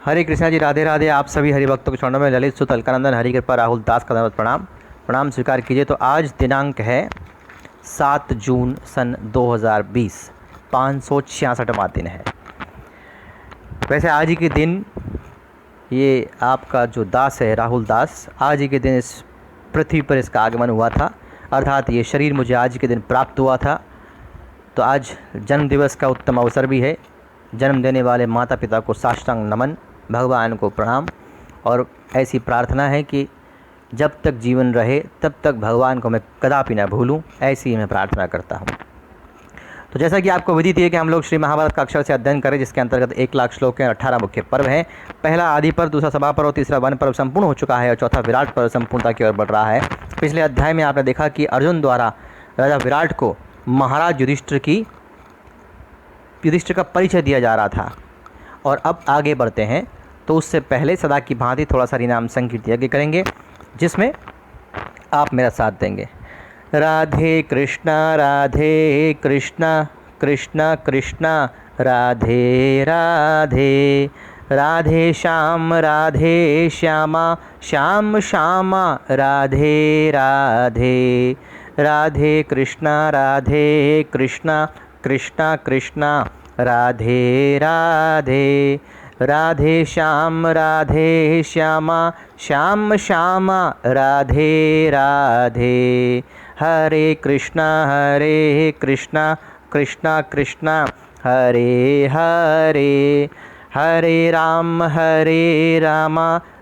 हरे कृष्णा जी, राधे राधे। आप सभी हरि भक्तों के चरणों में ललित सुत अलकानंदन हरि कृपा राहुल दास का धन्यवाद प्रणाम स्वीकार कीजिए। तो आज दिनांक है 7 जून सन 2020, 566वां दिन है। वैसे आज ही के दिन ये आपका जो दास है राहुल दास, आज ही के दिन इस पृथ्वी पर इसका आगमन हुआ था, अर्थात ये शरीर मुझे आज के दिन प्राप्त हुआ था। तो आज जन्म दिवस का उत्तम अवसर भी है। जन्म देने वाले माता पिता को साष्टांग नमन, भगवान को प्रणाम और ऐसी प्रार्थना है कि जब तक जीवन रहे तब तक भगवान को मैं कदापि न भूलूं, ऐसी मैं प्रार्थना करता हूं। तो जैसा कि आपको विदित है कि हम लोग श्री महाभारत का अक्षर से अध्ययन करें, जिसके अंतर्गत 1 लाख श्लोक हैं, 18 मुख्य पर्व हैं। पहला आदि पर्व, दूसरा सभा पर्व, तीसरा वन पर्व संपूर्ण हो चुका है और चौथा विराट पर्व संपूर्णता की ओर बढ़ रहा है। पिछले अध्याय में आपने देखा कि अर्जुन द्वारा राजा विराट को महाराज युधिष्ठिर का परिचय दिया जा रहा था। और अब आगे बढ़ते हैं, तो उससे पहले सदा की भांति थोड़ा सा हरिनाम संकीर्तन यज्ञ करेंगे, जिसमें आप मेरा साथ देंगे। राधे कृष्णा कृष्णा कृष्णा राधे राधे, राधे श्यामा श्याम श्यामा राधे राधे, राधे कृष्णा कृष्णा कृष्णा राधे राधे, राधे श्यामा श्याम श्यामा राधे राधे, हरे कृष्णा कृष्णा कृष्णा हरे हरे, हरे राम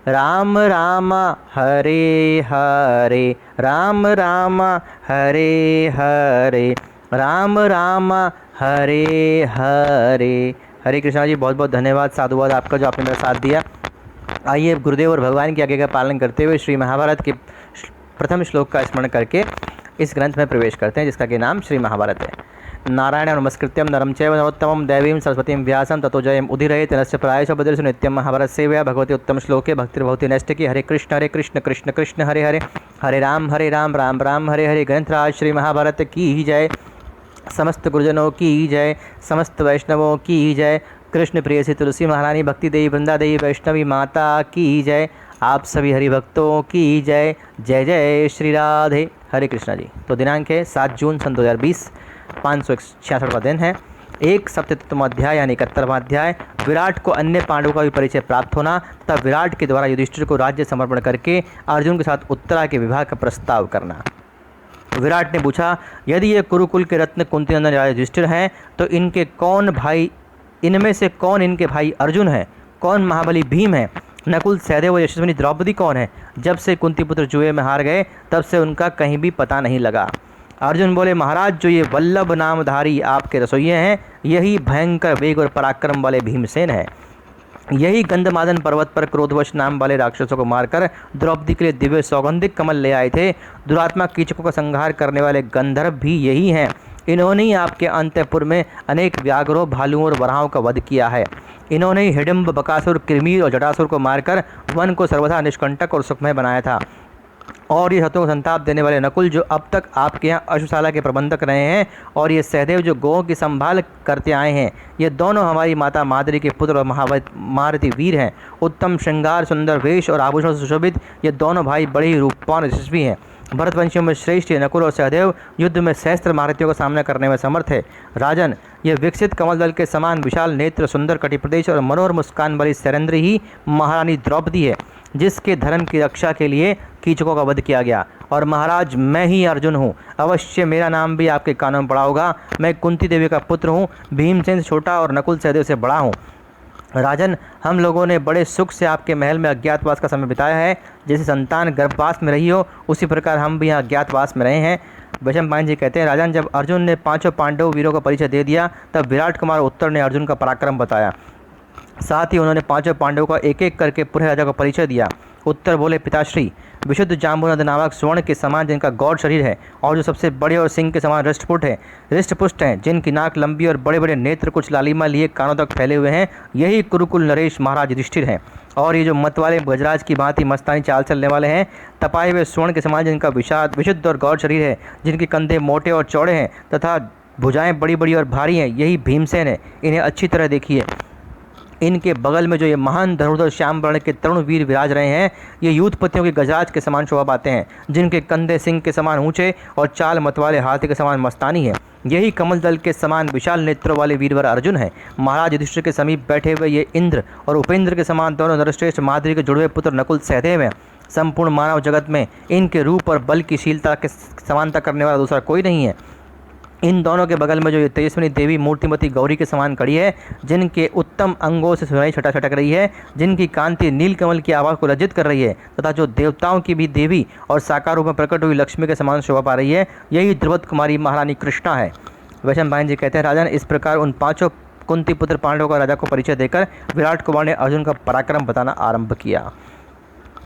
राम राम हरे हरे, राम राम हरे हरे, राम राम हरे हरे। हरे कृष्णा जी, बहुत बहुत धन्यवाद, साधुवाद आपका जो आपने मेरा साथ दिया। आइए गुरुदेव और भगवान की आज्ञा का पालन करते हुए श्री महाभारत के प्रथम श्लोक का स्मरण करके इस ग्रंथ में प्रवेश करते हैं, जिसका कि नाम श्री महाभारत है। नारायण नमस्कृत्यम नरम चैव नरोत्तमं देवीं सरस्वतीं व्यासं ततो जयम् उदीरयेत् नरस्य प्रायश बद्रसु नित्यं। महाभारत सेवया भगवती उत्तम श्लोके भक्तिर्भवति नैष्टिकी। हरे कृष्ण कृष्ण कृष्ण हरे हरे, हरे राम राम राम हरे हरे। ग्रंथराज श्री महाभारत की जय, समस्त गुरुजनों की जय, समस्त वैष्णवों की जय। कृष्ण प्रिय श्री तुलसी महारानी, भक्ति देवी, वृंदा देवी, वैष्णवी माता की जय। आप सभी हरिभक्तों की जय। जय जय श्री राधे। हरे कृष्णा जी। तो दिनांक है 7 जून सन 2020, 566वां दिन है। 1/77वां अध्याय यानी 71वां अध्याय। विराट को अन्य पांडवों का भी परिचय प्राप्त होना तथा विराट के द्वारा युधिष्ठिर को राज्य समर्पण करके अर्जुन के साथ उत्तरा के विवाह का प्रस्ताव करना। विराट ने पूछा, यदि ये कुरुकुल के रत्न कुंती नंदन राजा युधिष्ठिर हैं, तो इनमें से कौन इनके भाई अर्जुन है? कौन महाबली भीम है? नकुल, सहदेव और यशस्विनी द्रौपदी कौन है? जब से कुंती पुत्र जुए में हार गए तब से उनका कहीं भी पता नहीं लगा। अर्जुन बोले, महाराज, जो ये वल्लभ नामधारी आपके रसोइये हैं, यही भयंकर वेग और पराक्रम वाले भीमसेन है। यही गंधमादन पर्वत पर क्रोधवश नाम वाले राक्षसों को मारकर द्रौपदी के लिए दिव्य सौगंधिक कमल ले आए थे। दुरात्मा कीचकों का संहार करने वाले गंधर्व भी यही हैं। इन्होंने ही आपके अंतःपुर में अनेक व्याघ्रों, भालुओं और वराहों का वध किया है। इन्होंने ही हिडिंब, बकासुर, किरमीर और जटासुर को मारकर वन को सर्वथा निष्कंटक और सुखमय बनाया था। और ये शत्रुओं को संताप देने वाले नकुल, जो अब तक आपके यहाँ अश्वशाला के प्रबंधक रहे हैं, और ये सहदेव, जो गौओं की संभाल करते आए हैं, ये दोनों हमारी माता माद्री के पुत्र और महारथी वीर हैं। उत्तम श्रृंगार, सुंदर वेश और आभूषणों से सुशोभित ये दोनों भाई बड़े ही रूपवान और यशस्वी हैं। भरतवंशियों में श्रेष्ठ ये नकुल और सहदेव युद्ध में सहस्त्र महारथियों का सामना करने में समर्थ है। राजन, ये विकसित कमल दल के समान विशाल नेत्र, सुंदर कटिप्रदेश और मनोहर मुस्कान वाली सरेंद्री ही महारानी द्रौपदी है, जिसके धर्म की रक्षा के लिए कीचकों का वध किया गया। और महाराज, मैं ही अर्जुन हूँ। अवश्य मेरा नाम भी आपके कानों में पड़ा होगा। मैं कुंती देवी का पुत्र हूँ, भीमसेन से छोटा और नकुल सहदेव से बड़ा हूँ। राजन, हम लोगों ने बड़े सुख से आपके महल में अज्ञातवास का समय बिताया है। जैसे संतान गर्भवास में रही हो, उसी प्रकार हम भी यहाँ अज्ञातवास में रहे हैं। वैशंपायन जी कहते हैं, राजन, जब अर्जुन ने 5 पांडव वीरों का परिचय दे दिया, तब विराट कुमार उत्तर ने अर्जुन का पराक्रम बताया। साथ ही उन्होंने 5 पांडवों का एक एक करके पूरे राजा को परिचय दिया। उत्तर बोले, पिताश्री, विशुद्ध जाम्बुनद नामक स्वर्ण के समान जिनका गौर शरीर है, और जो सबसे बड़े और सिंह के समान रिष्टपुष्ट हैं, जिनकी नाक लंबी और बड़े बड़े नेत्र कुछ लालिमा लिए कानों तक फैले हुए हैं, यही कुरुकुल नरेश महाराज युधिष्ठिर हैं। और ये जो मत वाले गजराज की भांति मस्तानी चाल चलने वाले हैं, तपाए हुए स्वर्ण के समान जिनका विशुद्ध और गौर शरीर है, जिनके कंधे मोटे और चौड़े हैं तथा भुजाएं बड़ी बड़ी और भारी हैं, यही भीमसेन है। इन्हें अच्छी तरह देखिए। इनके बगल में जो ये महान धनुर्धर श्याम वर्ण के तरुण वीर विराज रहे हैं, ये यूथपतियों के गजराज के समान शोभा पाते हैं, जिनके कंधे सिंह के समान ऊंचे और चाल मतवाले हाथी के समान मस्तानी है। यही कमल दल के समान विशाल नेत्रों वाले वीरवर अर्जुन है। महाराज युधिष्ठिर के समीप बैठे हुए ये इंद्र और उपेंद्र के समान दोनों नरश्रेष्ठ माधुरी के जुड़वे पुत्र नकुल सहदेव हैं। संपूर्ण मानव जगत में इनके रूप और बल की शीलता के समानता करने वाला दूसरा कोई नहीं है। इन दोनों के बगल में जो ये तेजस्विनी देवी मूर्तिमती गौरी के समान खड़ी है, जिनके उत्तम अंगों से सुनाई छटक रही है, जिनकी कांति नीलकमल की आवाज़ को लज्जित कर रही है, तथा जो देवताओं की भी देवी और साकार रूप में प्रकट हुई लक्ष्मी के समान शोभा पा रही है, यही द्रुपद कुमारी महारानी कृष्णा है। वैशंपायन जी कहते हैं, राजन, इस प्रकार उन पांचों कुंती पुत्र पांडवों का राजा को परिचय देकर विराट कुमार ने अर्जुन का पराक्रम बताना आरंभ किया।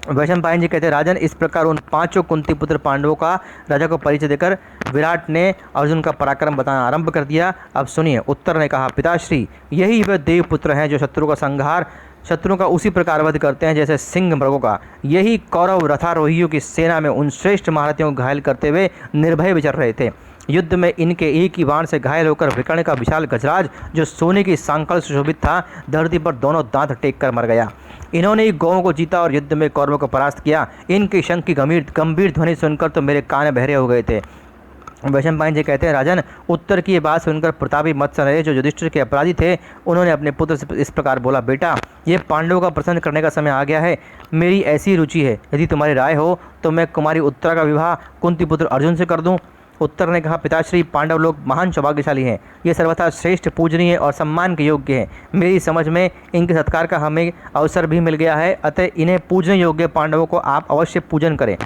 वैशंपायन जी कहते हैं, राजन, इस प्रकार उन पांचों कुंती पुत्र पांडवों का राजा को परिचय देकर विराट ने अर्जुन का पराक्रम बताना आरंभ कर दिया। अब सुनिए। उत्तर ने कहा, पिताश्री, यही वे देव पुत्र हैं जो शत्रुओं का उसी प्रकार वध करते हैं जैसे सिंह मृगों का। यही कौरव रथारोहियों की सेना में उन श्रेष्ठ महारथियों को घायल करते हुए निर्भय विचर रहे थे। युद्ध में इनके एक ही बाण से घायल होकर विकर्ण का विशाल गजराज, जो सोने की सांकल सुशोभित था, धरती पर दोनों दांत टेक कर मर गया। इन्होंने ही गौओं को जीता और युद्ध में कौरवों को परास्त किया। इनके शंख की गंभीर ध्वनि सुनकर तो मेरे कान बहरे हो गए थे। वैशंपायन जी कहते हैं, राजन, उत्तर की ये बात सुनकर प्रतापी मत्स्य नरेश, जो युधिष्ठिर के अपराधी थे, उन्होंने अपने पुत्र से इस प्रकार बोला, बेटा, ये पांडवों का प्रसन्न करने का समय आ गया है। मेरी ऐसी रुचि है, यदि तुम्हारी राय हो तो मैं कुमारी उत्तरा का विवाह कुंती पुत्र अर्जुन से कर दूं। उत्तर ने कहा, पिताश्री, पांडव लोग महान सौभाग्यशाली हैं। ये सर्वथा श्रेष्ठ, पूजनीय और सम्मान के योग्य हैं। मेरी समझ में इनके सत्कार का हमें अवसर भी मिल गया है, अतः इन्हें पूजने योग्य पांडवों को आप अवश्य पूजन करें।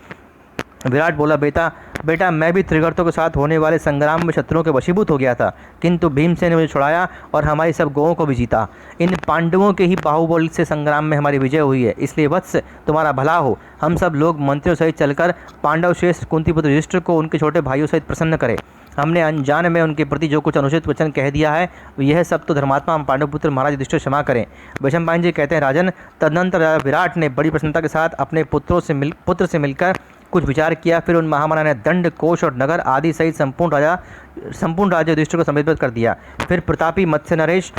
विराट बोला, बेटा, मैं भी त्रिगर्तों के साथ होने वाले संग्राम में शत्रुओं के वशीभूत हो गया था, किंतु भीमसेन ने मुझे छुड़ाया और हमारी सब गौओं को भी जीता। इन पांडवों के ही बाहुबल से संग्राम में हमारी विजय हुई है। इसलिए वत्स, तुम्हारा भला हो, हम सब लोग मंत्रियों सहित चलकर पांडव श्रेष्ठ कुंतीपुत्र युधिष्ठिर को उनके छोटे भाइयों सहित प्रसन्न करें। हमने अनजान में उनके प्रति जो कुछ अनुचित वचन कह दिया है, यह सब तो धर्मात्मा पांडवपुत्र महाराज युधिष्ठिर क्षमा करें। वैशंपायन जी कहते हैं, राजन, तदनंतर राजा विराट ने बड़ी प्रसन्नता के साथ अपने पुत्र से मिलकर कुछ विचार किया। फिर उन महामना ने दंड, कोश और नगर आदि सहित संपूर्ण राज्य युधिष्ठिर को संबोधित कर दिया। फिर प्रतापी मत्स्य नरेश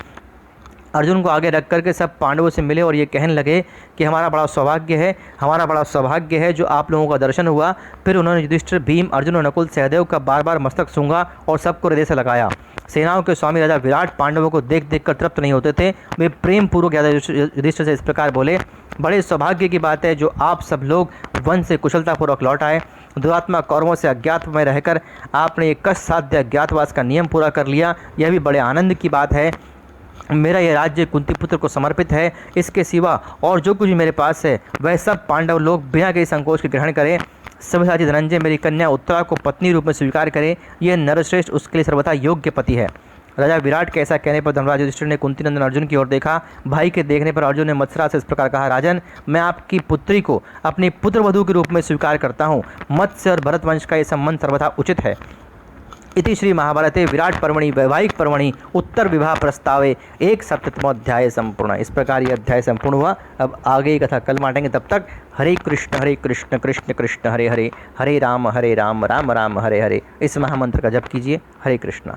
अर्जुन को आगे रख करके सब पांडवों से मिले और ये कहने लगे कि हमारा बड़ा सौभाग्य है जो आप लोगों का दर्शन हुआ। फिर उन्होंने युधिष्ठिर, भीम, अर्जुन और नकुल सहदेव का बार बार मस्तक सूंघा और सबको हृदय से लगाया। सेनाओं के स्वामी राजा विराट पांडवों को देख देख कर तृप्त नहीं होते थे। वे प्रेम पूर्वक युधिष्ठिर से इस प्रकार बोले, बड़े सौभाग्य की बात है जो आप सब लोग वन से कुशलतापूर्वक लौट आए। दुरात्मा कौरवों से अज्ञात में रहकर आपने एक कष्ट साध्य अज्ञातवास का नियम पूरा कर लिया, यह भी बड़े आनंद की बात है। मेरा यह राज्य कुंतीपुत्र को समर्पित है। इसके सिवा और जो कुछ भी मेरे पास है वह सब पांडव लोग बिना किसी संकोच के ग्रहण करें। सव्यसाची धनंजय मेरी कन्या उत्तरा को पत्नी रूप में स्वीकार करे। यह नरश्रेष्ठ उसके लिए सर्वथा योग्य पति है। राजा विराट के ऐसा कहने पर धर्मराज युधिष्ठिर ने कुंती नंदन अर्जुन की ओर देखा। भाई के देखने पर अर्जुन ने मत्सरा से इस प्रकार कहा, राजन, मैं आपकी पुत्री को अपनी पुत्रवधू के रूप में स्वीकार करता हूँ। मत्स्य और भरत वंश का यह संबंध सर्वथा उचित है। इति श्री महाभारते विराट पर्वणि वैवाहिक पर्वणि उत्तर विवाह प्रस्तावे 1/7 संपूर्ण। इस प्रकार ये अध्याय संपूर्ण हुआ। अब आगे की कथा कल बांटेंगे। तब तक हरे कृष्ण कृष्ण कृष्ण हरे हरे, हरे राम राम राम हरे हरे, इस महामंत्र का जप कीजिए। हरे कृष्ण।